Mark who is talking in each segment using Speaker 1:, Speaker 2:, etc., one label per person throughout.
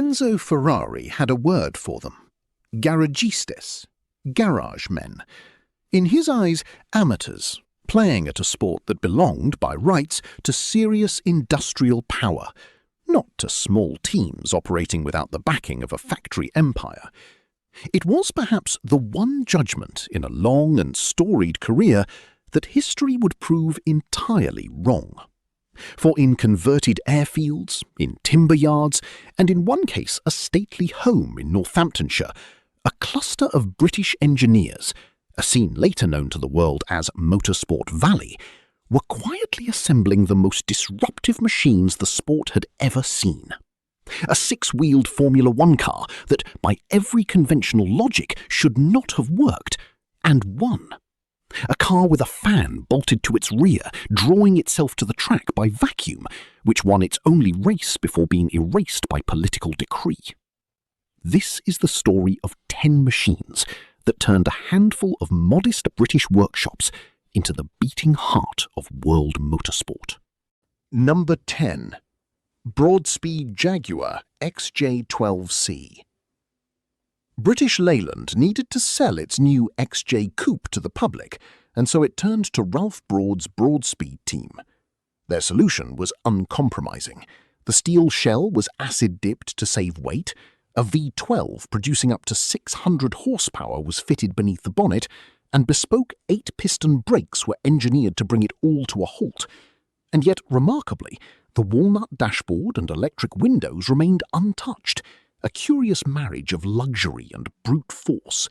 Speaker 1: Enzo Ferrari had a word for them: garagistes, garage men. In his eyes, amateurs, playing at a sport that belonged, by rights, to serious industrial power, not to small teams operating without the backing of a factory empire. It was perhaps the one judgment in a long and storied career that history would prove entirely wrong. For in converted airfields, in timber yards, and in one case a stately home in Northamptonshire, a cluster of British engineers, a scene later known to the world as Motorsport Valley, were quietly assembling the most disruptive machines the sport had ever seen. A six-wheeled Formula One car that, by every conventional logic, should not have worked, and won. A car with a fan bolted to its rear, drawing itself to the track by vacuum, which won its only race before being erased by political decree. This is the story of 10 machines that turned a handful of modest British workshops into the beating heart of world motorsport. Number 10. Broadspeed Jaguar XJ12C. British Leyland needed to sell its new XJ Coupe to the public, and so it turned to Ralph Broad's Broadspeed team. Their solution was uncompromising. The steel shell was acid-dipped to save weight, a V12 producing up to 600 horsepower was fitted beneath the bonnet, and bespoke 8-piston brakes were engineered to bring it all to a halt. And yet, remarkably, the walnut dashboard and electric windows remained untouched, a curious marriage of luxury and brute force.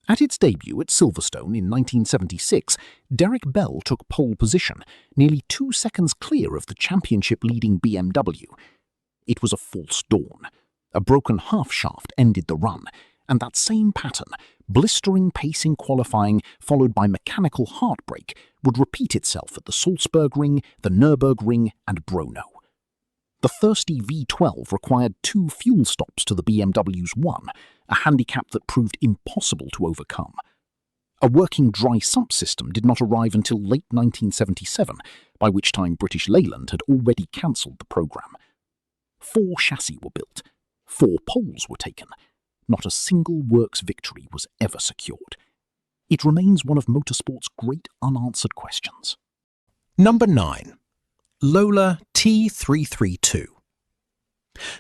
Speaker 1: At its debut at Silverstone in 1976, Derek Bell took pole position, nearly 2 seconds clear of the championship-leading BMW. It was a false dawn. A broken half-shaft ended the run, and that same pattern, blistering pace in qualifying followed by mechanical heartbreak, would repeat itself at the Salzburg Ring, the Nürburgring, and Brno. The thirsty V12 required 2 fuel stops to the BMW's 1, a handicap that proved impossible to overcome. A working dry sump system did not arrive until late 1977, by which time British Leyland had already cancelled the programme. 4 chassis were built, 4 poles were taken. Not a single works victory was ever secured. It remains one of motorsport's great unanswered questions. Number 9. Lola T332.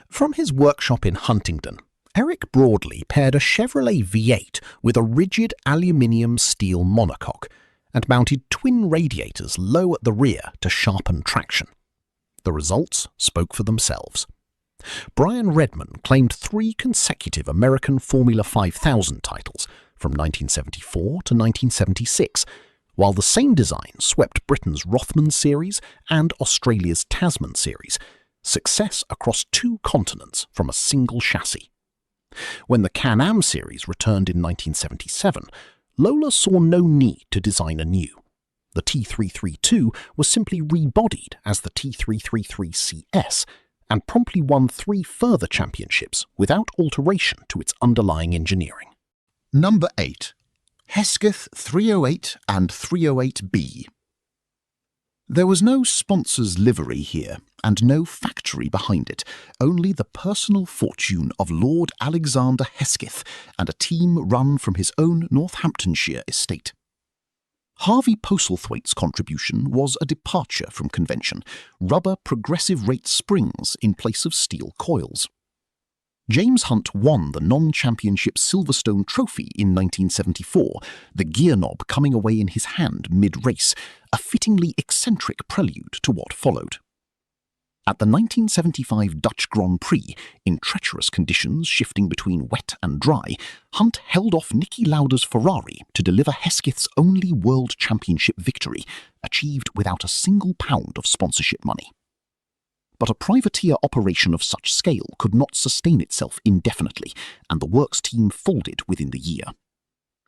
Speaker 1: From his workshop in Huntingdon, Eric Broadley paired a Chevrolet V8 with a rigid aluminium steel monocoque and mounted twin radiators low at the rear to sharpen traction. The results spoke for themselves. Brian Redman claimed 3 consecutive American Formula 5000 titles from 1974 to 1976, while the same design swept Britain's Rothman Series and Australia's Tasman Series, success across 2 continents from a single chassis. When the Can-Am Series returned in 1977, Lola saw no need to design anew. The T332 was simply rebodied as the T333CS, and promptly won 3 further championships without alteration to its underlying engineering. Number 8. Hesketh 308 and 308B. There was no sponsor's livery here, and no factory behind it, only the personal fortune of Lord Alexander Hesketh and a team run from his own Northamptonshire estate. Harvey Postlethwaite's contribution was a departure from convention, rubber progressive rate springs in place of steel coils. James Hunt won the non-championship Silverstone Trophy in 1974, the gear knob coming away in his hand mid-race, a fittingly eccentric prelude to what followed. At the 1975 Dutch Grand Prix, in treacherous conditions shifting between wet and dry, Hunt held off Niki Lauda's Ferrari to deliver Hesketh's only World Championship victory, achieved without a single pound of sponsorship money. But a privateer operation of such scale could not sustain itself indefinitely, and the works team folded within the year.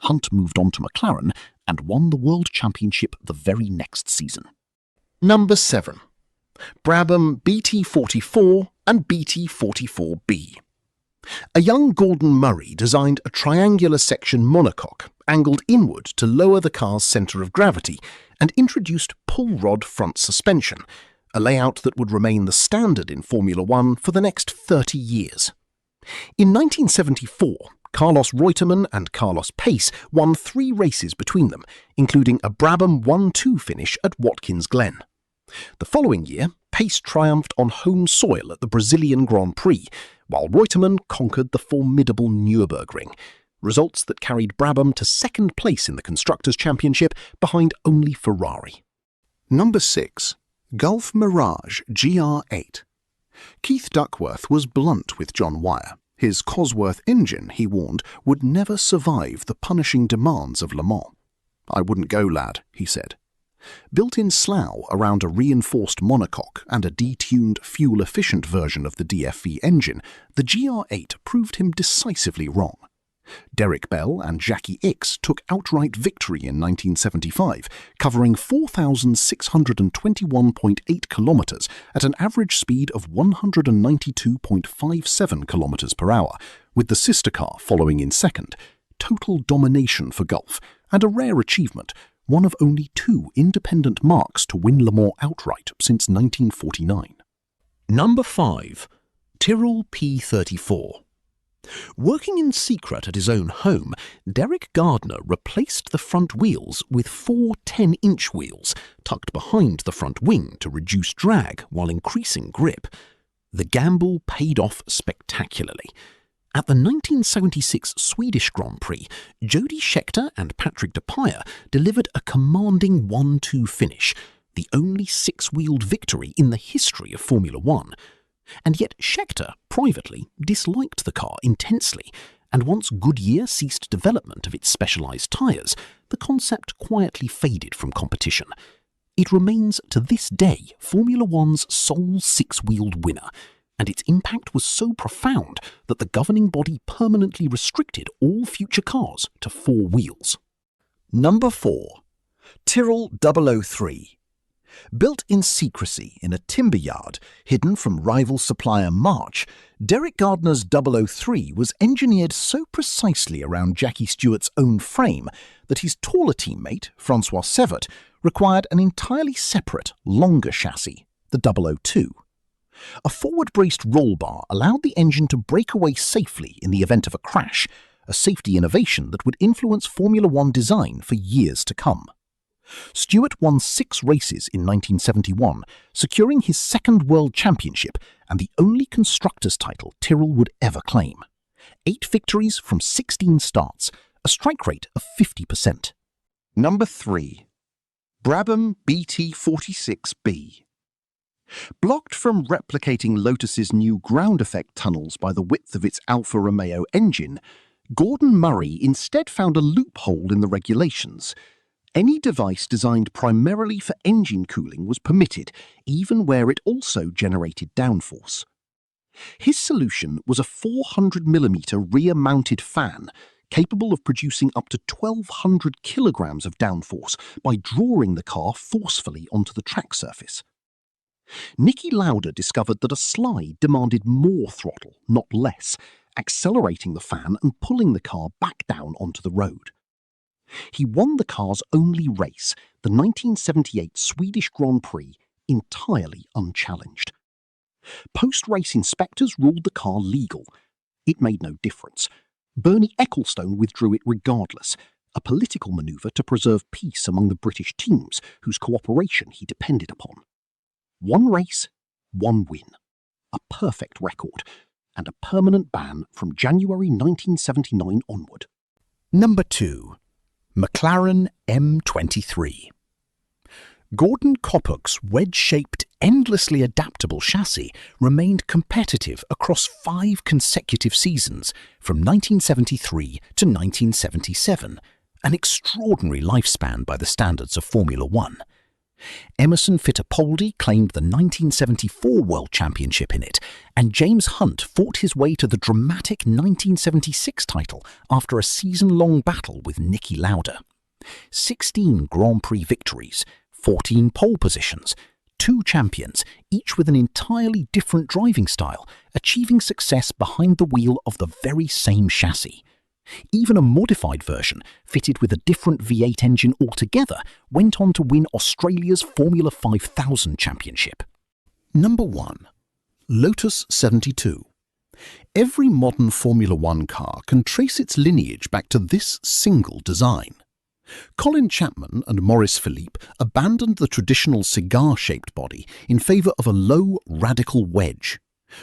Speaker 1: Hunt moved on to McLaren and won the World Championship the very next season. Number 7. Brabham BT44 and BT44B. A young Gordon Murray designed a triangular section monocoque angled inward to lower the car's centre of gravity and introduced pull rod front suspension, a layout that would remain the standard in Formula One for the next 30 years. In 1974, Carlos Reutemann and Carlos Pace won 3 races between them, including a Brabham 1-2 finish at Watkins Glen. The following year, Pace triumphed on home soil at the Brazilian Grand Prix, while Reutemann conquered the formidable Nürburgring, results that carried Brabham to second place in the Constructors' Championship behind only Ferrari. Number 6. Gulf Mirage GR8. Keith Duckworth was blunt with John Wyer. His Cosworth engine, he warned, would never survive the punishing demands of Le Mans. "I wouldn't go, lad," he said. Built in slough around a reinforced monocoque and a detuned, fuel-efficient version of the DFV engine, the GR8 proved him decisively wrong. Derek Bell and Jackie Ickx took outright victory in 1975, covering 4,621.8 kilometres at an average speed of 192.57 kilometres per hour, with the sister car following in second. Total domination for Gulf, and a rare achievement, one of only 2 independent marques to win Le Mans outright since 1949. Number 5. Tyrrell P34. Working in secret at his own home, Derek Gardner replaced the front wheels with 4 10-inch wheels tucked behind the front wing to reduce drag while increasing grip. The gamble paid off spectacularly. At the 1976 Swedish Grand Prix, Jody Scheckter and Patrick Depailler delivered a commanding 1-2 finish, the only 6-wheeled victory in the history of Formula One. And yet Scheckter, privately, disliked the car intensely, and once Goodyear ceased development of its specialised tyres, the concept quietly faded from competition. It remains to this day Formula One's sole 6-wheeled winner, and its impact was so profound that the governing body permanently restricted all future cars to 4 wheels. Number 4. Tyrrell 003. Built in secrecy in a timber yard hidden from rival supplier March, Derek Gardner's 003 was engineered so precisely around Jackie Stewart's own frame that his taller teammate, Francois Severt, required an entirely separate, longer chassis, the 002. A forward-braced roll bar allowed the engine to break away safely in the event of a crash, a safety innovation that would influence Formula One design for years to come. Stewart won 6 races in 1971, securing his 2nd World Championship and the only constructors' title Tyrrell would ever claim. 8 victories from 16 starts, a strike rate of 50%. Number 3. Brabham BT46B. Blocked from replicating Lotus's new ground effect tunnels by the width of its Alfa Romeo engine, Gordon Murray instead found a loophole in the regulations. Any device designed primarily for engine cooling was permitted, even where it also generated downforce. His solution was a 400mm rear-mounted fan capable of producing up to 1,200 kilograms of downforce by drawing the car forcefully onto the track surface. Niki Lauda discovered that a slide demanded more throttle, not less, accelerating the fan and pulling the car back down onto the road. He won the car's only race, the 1978 Swedish Grand Prix, entirely unchallenged. Post-race inspectors ruled the car legal. It made no difference. Bernie Ecclestone withdrew it regardless, a political manoeuvre to preserve peace among the British teams whose cooperation he depended upon. 1 race, 1 win. A perfect record, and a permanent ban from January 1979 onward. Number 2. McLaren M23. Gordon Koppuk's wedge-shaped, endlessly adaptable chassis remained competitive across 5 consecutive seasons from 1973 to 1977, an extraordinary lifespan by the standards of Formula One. Emerson Fittipaldi claimed the 1974 World Championship in it, and James Hunt fought his way to the dramatic 1976 title after a season-long battle with Niki Lauda. 16 Grand Prix victories, 14 pole positions, 2 champions, each with an entirely different driving style, achieving success behind the wheel of the very same chassis. Even a modified version, fitted with a different V8 engine altogether, went on to win Australia's Formula 5000 championship. Number 1. Lotus 72. Every modern Formula One car can trace its lineage back to this single design. Colin Chapman and Maurice Philippe abandoned the traditional cigar-shaped body in favour of a low, radical wedge,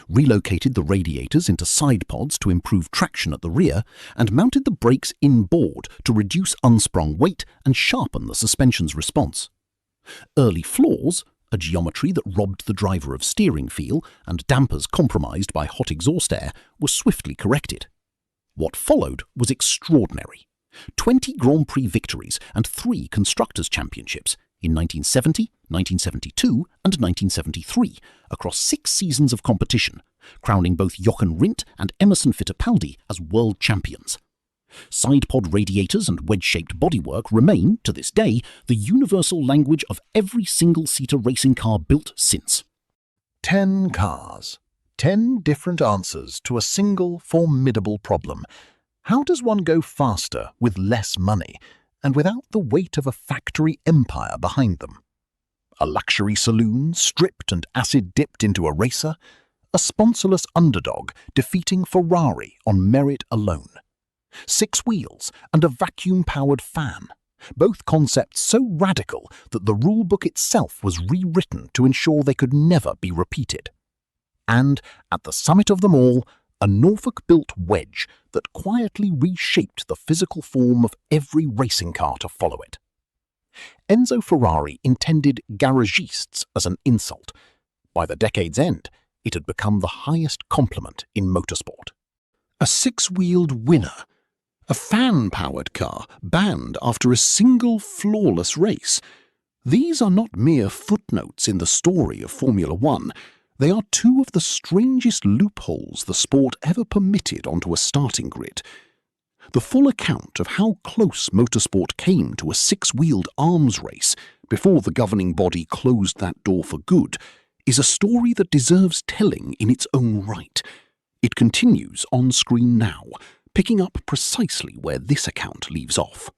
Speaker 1: relocated the radiators into side pods to improve traction at the rear, and mounted the brakes inboard to reduce unsprung weight and sharpen the suspension's response. Early flaws, a geometry that robbed the driver of steering feel and dampers compromised by hot exhaust air, were swiftly corrected. What followed was extraordinary. 20 Grand Prix victories and 3 Constructors' Championships in 1970, 1972 and 1973 across 6 seasons of competition, crowning both Jochen Rindt and Emerson Fittipaldi as world champions. Side-pod radiators and wedge-shaped bodywork remain, to this day, the universal language of every single-seater racing car built since. 10 cars. 10 different answers to a single formidable problem. How does one go faster with less money and without the weight of a factory empire behind them? A luxury saloon stripped and acid-dipped into a racer? A sponsorless underdog defeating Ferrari on merit alone? 6 wheels and a vacuum-powered fan, both concepts so radical that the rulebook itself was rewritten to ensure they could never be repeated. And, at the summit of them all, a Norfolk-built wedge that quietly reshaped the physical form of every racing car to follow it. Enzo Ferrari intended garagistes as an insult. By the decade's end, it had become the highest compliment in motorsport. A 6-wheeled winner, a fan-powered car banned after a single flawless race. These are not mere footnotes in the story of Formula One. They are 2 of the strangest loopholes the sport ever permitted onto a starting grid. The full account of how close motorsport came to a 6-wheeled arms race before the governing body closed that door for good is a story that deserves telling in its own right. It continues on screen now, picking up precisely where this account leaves off.